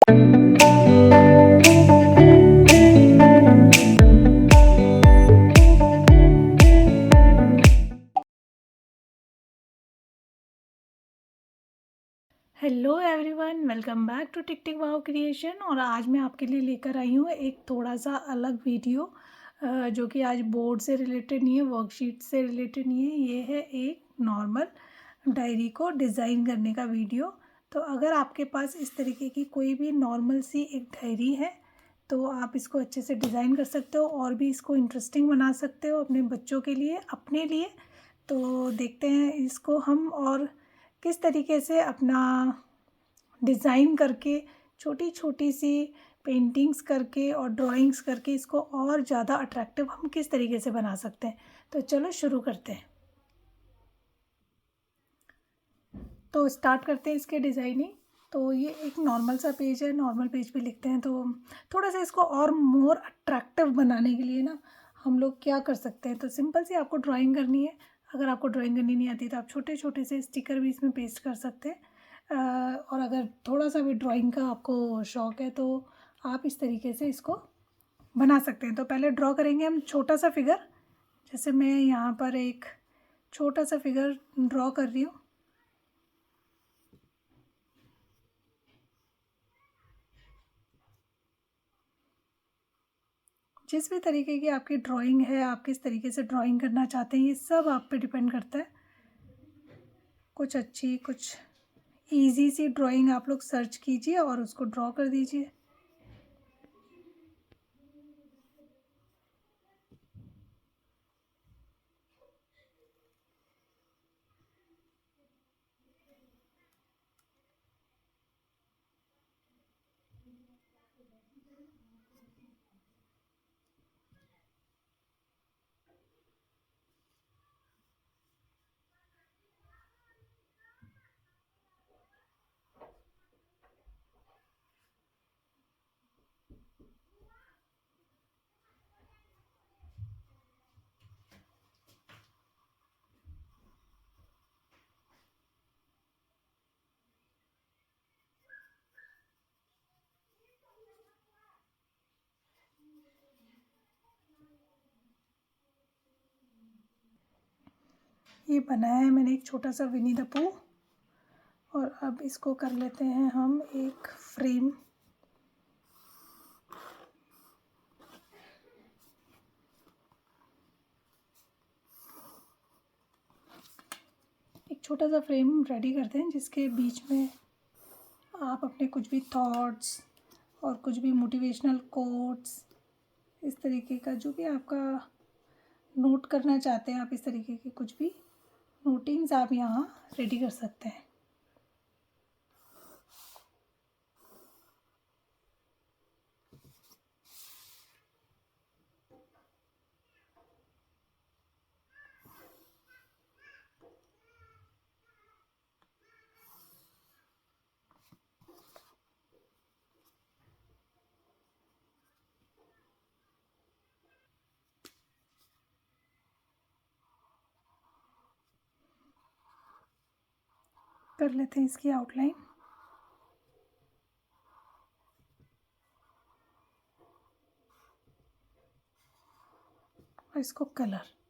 Hello everyone, welcome back to Tick Tick Wow Creation. और आज मैं आपके लिए लेकर आई हूँ एक थोड़ा सा अलग वीडियो, जो कि आज बोर्ड से रिलेटेड नहीं है, वर्कशीट से रिलेटेड नहीं है। ये है एक नॉर्मल डायरी को डिज़ाइन करने का वीडियो। तो अगर आपके पास इस तरीके की कोई भी नॉर्मल सी एक डायरी है तो आप इसको अच्छे से डिज़ाइन कर सकते हो और भी इसको इंटरेस्टिंग बना सकते हो अपने बच्चों के लिए, अपने लिए। तो देखते हैं इसको हम और किस तरीके से अपना डिज़ाइन करके, छोटी छोटी सी पेंटिंग्स करके और ड्राइंग्स करके इसको और ज़्यादा अट्रैक्टिव हम किस तरीके से बना सकते हैं। तो चलो शुरू करते हैं। तो स्टार्ट करते हैं इसके डिज़ाइनिंग। तो ये एक नॉर्मल सा पेज है, नॉर्मल पेज पे लिखते हैं। तो थोड़ा सा इसको और मोर अट्रैक्टिव बनाने के लिए ना हम लोग क्या कर सकते हैं, तो सिंपल सी आपको ड्राइंग करनी है। अगर आपको ड्राइंग करनी नहीं आती तो आप छोटे छोटे से स्टिकर भी इसमें पेस्ट कर सकते हैं। और अगर थोड़ा सा भी ड्राइंग का आपको शौक़ है तो आप इस तरीके से इसको बना सकते हैं। तो पहले ड्रॉ करेंगे हम छोटा सा फिगर। जैसे मैं यहाँ पर एक छोटा सा फिगर ड्रॉ कर रही हूँ। जिस भी तरीके की आपकी ड्राइंग है, आप किस तरीके से ड्राइंग करना चाहते हैं, ये सब आप पे डिपेंड करता है। कुछ अच्छी, कुछ इजी सी ड्राइंग आप लोग सर्च कीजिए और उसको ड्रॉ कर दीजिए। ये बनाया है मैंने एक छोटा सा विनी द पू। और अब इसको कर लेते हैं हम एक फ्रेम। एक छोटा सा फ्रेम रेडी करते हैं जिसके बीच में आप अपने कुछ भी थॉट्स और कुछ भी मोटिवेशनल कोट्स, इस तरीके का जो भी आपका नोट करना चाहते हैं, आप इस तरीके के कुछ भी नोटिंग्स आप यहाँ रेडी कर सकते हैं। कर लेते हैं इसकी आउटलाइन और इसको कलर।